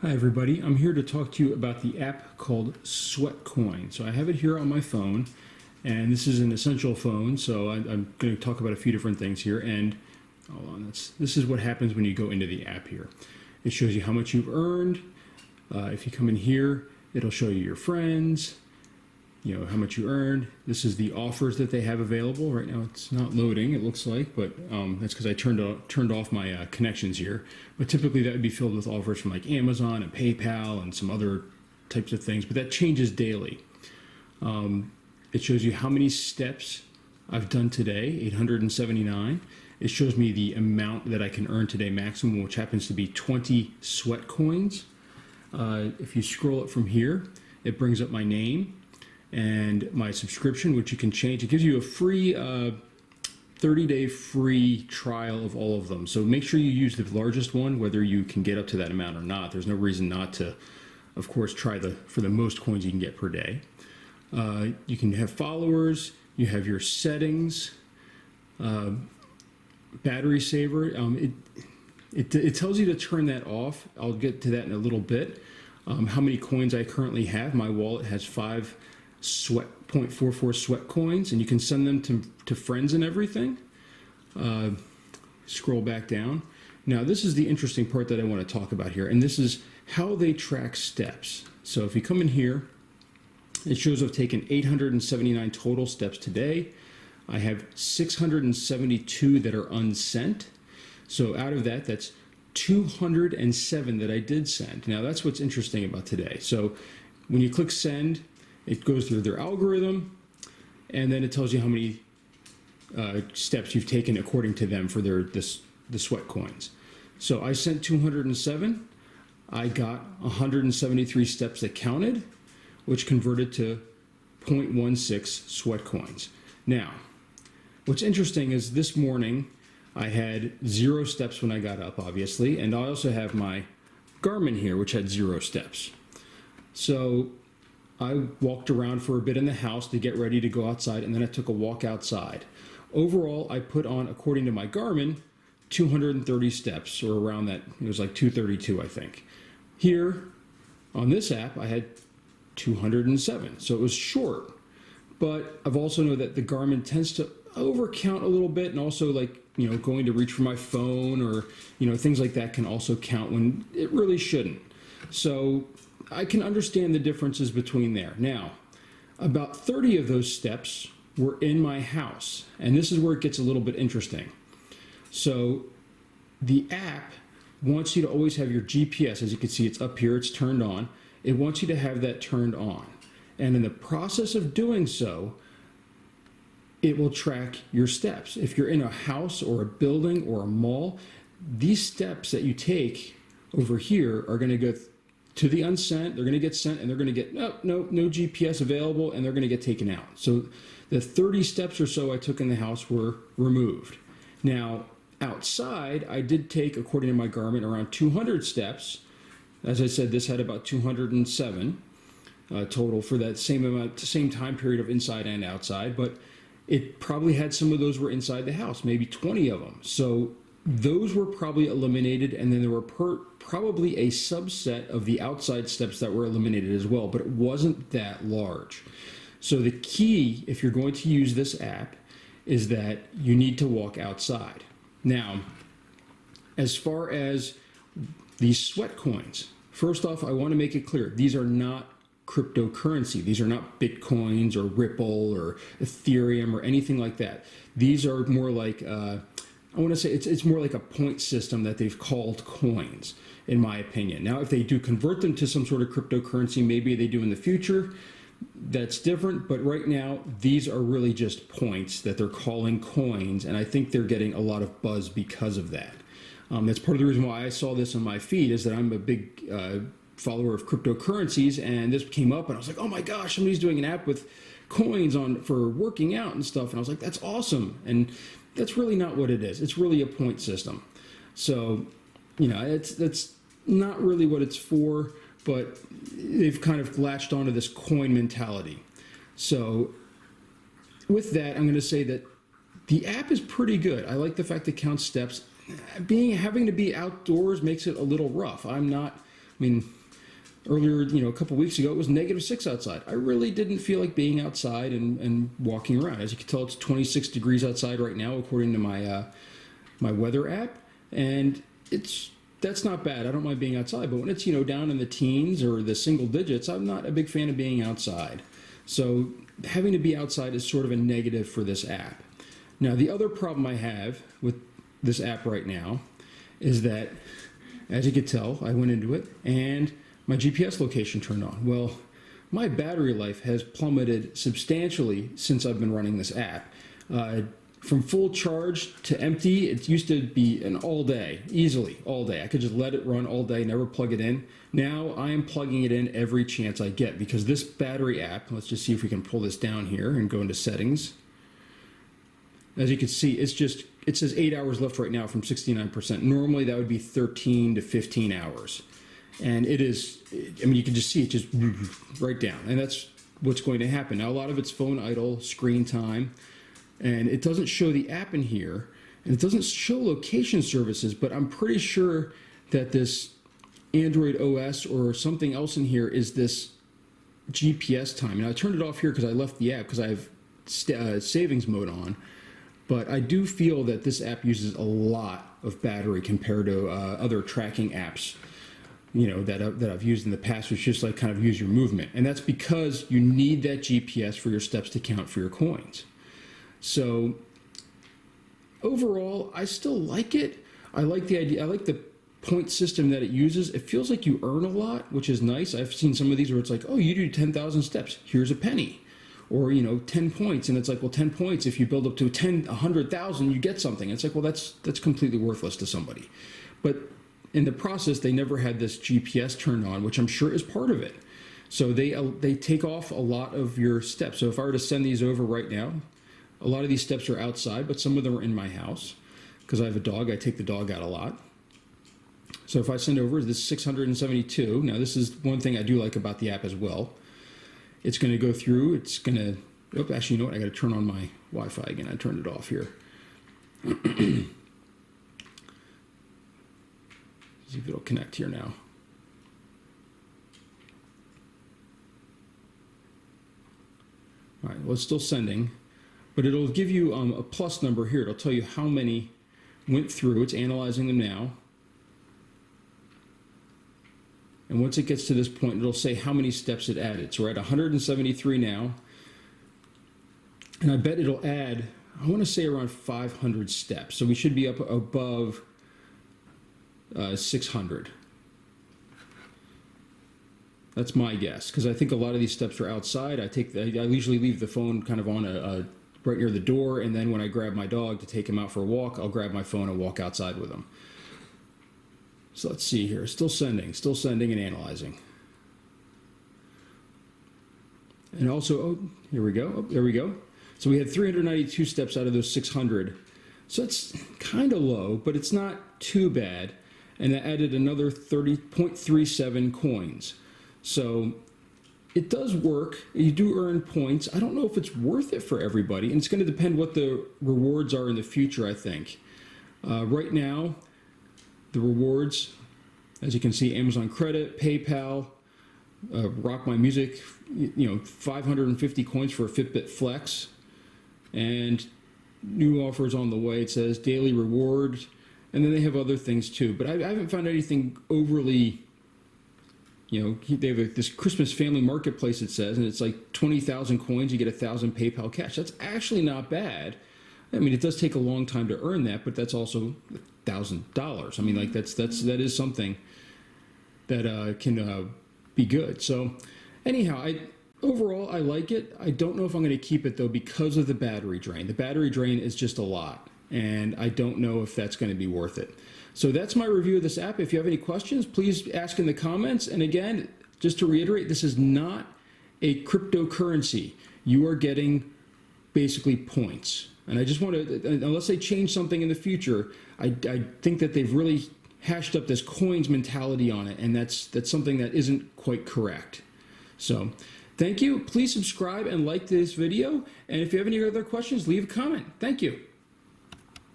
Hi everybody, I'm here to talk to you about the app called SweatCoin. So I have it here on my phone, and this is an essential phone, so I'm going to talk about a few different things here. And hold on, this is what happens when you go into the app here. It shows you how much you've earned. If you come in here, it'll show you your friends, how much you earned. This is the offers that they have available. Right now it's not loading, it looks like, but that's because I turned off my connections here. But typically that would be filled with offers from like Amazon and PayPal and some other types of things, but that changes daily. It shows you how many steps I've done today, 879. It shows me the amount that I can earn today maximum, which happens to be 20 sweat coins. If you scroll it from here, it brings up my name and my subscription, which you can change. It gives you a free 30-day free trial of all of them. So make sure you use the largest one, whether you can get up to that amount or not. There's no reason not to, of course, try for the most coins you can get per day. You can have followers, you have your settings, battery saver. It tells you to turn that off. I'll get to that in a little bit. How many coins I currently have. My wallet has 5 0.44 sweat coins, and you can send them to friends and everything. Scroll back down. Now this is the interesting part that I want to talk about here, and this is how they track steps. So if you come in here, it shows I've taken 879 total steps today. I have 672 that are unsent. So out of that, that's 207 that I did send. Now that's what's interesting about today. So when you click send, it goes through their algorithm, and then it tells you how many steps you've taken according to them for the sweat coins. So I sent 207. I got 173 steps that counted, which converted to 0.16 sweat coins. Now, what's interesting is this morning I had 0 steps when I got up, obviously, and I also have my Garmin here, which had 0 steps. So I walked around for a bit in the house to get ready to go outside, and then I took a walk outside. Overall, I put on, according to my Garmin, 230 steps, or around that. It was like 232, I think. Here, on this app, I had 207, so it was short. But I've also know that the Garmin tends to overcount a little bit, and also going to reach for my phone or things like that can also count when it really shouldn't. So I can understand the differences between there. Now, about 30 of those steps were in my house, and this is where it gets a little bit interesting. So the app wants you to always have your GPS. As you can see, it's up here, it's turned on. It wants you to have that turned on. And in the process of doing so, it will track your steps. If you're in a house or a building or a mall, these steps that you take over here are going to go to the unsent, they're going to get sent, and they're going to get, no GPS available, and they're going to get taken out. So the 30 steps or so I took in the house were removed. Now, outside, I did take, according to my Garmin, around 200 steps. As I said, this had about 207 total for that same time period of inside and outside, but it probably had some of those were inside the house, maybe 20 of them. So those were probably eliminated, and then there were probably a subset of the outside steps that were eliminated as well, but it wasn't that large. So the key, if you're going to use this app, is that you need to walk outside. Now, as far as these sweat coins, first off, I want to make it clear, these are not cryptocurrency. These are not Bitcoins or Ripple or Ethereum or anything like that. These are more like, I want to say it's more like a point system that they've called coins, in my opinion. Now, if they do convert them to some sort of cryptocurrency, maybe they do in the future, that's different. But right now, these are really just points that they're calling coins, and I think they're getting a lot of buzz because of that. That's part of the reason why I saw this on my feed, is that I'm a big follower of cryptocurrencies, and this came up, and I was like, oh my gosh, somebody's doing an app with coins for working out and stuff, and I was like, that's awesome. And that's really not what it is. It's really a point system. So, that's not really what it's for, but they've kind of latched onto this coin mentality. So with that, I'm going to say that the app is pretty good. I like the fact it counts steps. Having to be outdoors makes it a little rough. I'm not mean, earlier, a couple weeks ago, it was -6 outside. I really didn't feel like being outside and walking around. As you can tell, it's 26 degrees outside right now, according to my my weather app, and that's not bad. I don't mind being outside, but when it's down in the teens or the single digits, I'm not a big fan of being outside. So having to be outside is sort of a negative for this app. Now, the other problem I have with this app right now is that, as you can tell, I went into it and my GPS location turned on. Well, my battery life has plummeted substantially since I've been running this app. From full charge to empty, it used to be an all day, easily all day. I could just let it run all day, never plug it in. Now I am plugging it in every chance I get because this battery app, let's just see if we can pull this down here and go into settings. As you can see, it says 8 hours left right now from 69%. Normally that would be 13 to 15 hours. And it is, I mean, you can just see it just right down. And that's what's going to happen. Now, a lot of it's phone idle, screen time, and it doesn't show the app in here, and it doesn't show location services, but I'm pretty sure that this Android OS or something else in here is this GPS time. Now, I turned it off here because I left the app because I have savings mode on, but I do feel that this app uses a lot of battery compared to other tracking apps that I've used in the past, which just like kind of use your movement. And that's because you need that GPS for your steps to count for your coins. So overall, I still like it. I like the idea. I like the point system that it uses. It feels like you earn a lot, which is nice. I've seen some of these where it's like, oh, you do 10,000 steps, here's a penny. Or, 10 points. And it's like, well, 10 points, if you build up to 100,000, you get something. It's like, well, that's completely worthless to somebody. But in the process, they never had this GPS turned on, which I'm sure is part of it. So they take off a lot of your steps. So if I were to send these over right now, a lot of these steps are outside, but some of them are in my house. Because I have a dog, I take the dog out a lot. So if I send over this 672, now this is one thing I do like about the app as well. It's going to go through, it's going to, oh, actually, you know what, I got to turn on my Wi-Fi again. I turned it off here. See if it'll connect here now. All right, well, it's still sending, but it'll give you a plus number here. It'll tell you how many went through. It's analyzing them now. And once it gets to this point, it'll say how many steps it added. So we're at 173 now. And I bet it'll add, I want to say around 500 steps. So we should be up above 600. That's my guess, because I think a lot of these steps are outside. I usually leave the phone kind of on right near the door, and then when I grab my dog to take him out for a walk, I'll grab my phone and walk outside with him. So let's see here. Still sending and analyzing. And also, oh, here we go. Oh, there we go. So we had 392 steps out of those 600. So it's kind of low, but it's not too bad. And that added another 30.37 coins. So it does work. You do earn points. I don't know if it's worth it for everybody. And it's going to depend what the rewards are in the future, I think. Right now, the rewards, as you can see, Amazon Credit, PayPal, Rock My Music, 550 coins for a Fitbit Flex, and new offers on the way. It says daily reward, and then they have other things too. But I haven't found anything overly, they have this Christmas family marketplace, it says, and it's like 20,000 coins, you get 1,000 PayPal cash. That's actually not bad. I mean, it does take a long time to earn that, but that's also $1,000. I mean, like that is something that can be good. So anyhow, overall, I like it. I don't know if I'm going to keep it though because of the battery drain. The battery drain is just a lot, and I don't know if that's going to be worth it. So that's my review of this app. If you have any questions, please ask in the comments. And again, just to reiterate, this is not a cryptocurrency. You are getting basically points. And I just want to, unless they change something in the future, I think that they've really hashed up this coins mentality on it, and that's something that isn't quite correct. So thank you. Please subscribe and like this video. And if you have any other questions, leave a comment. Thank you.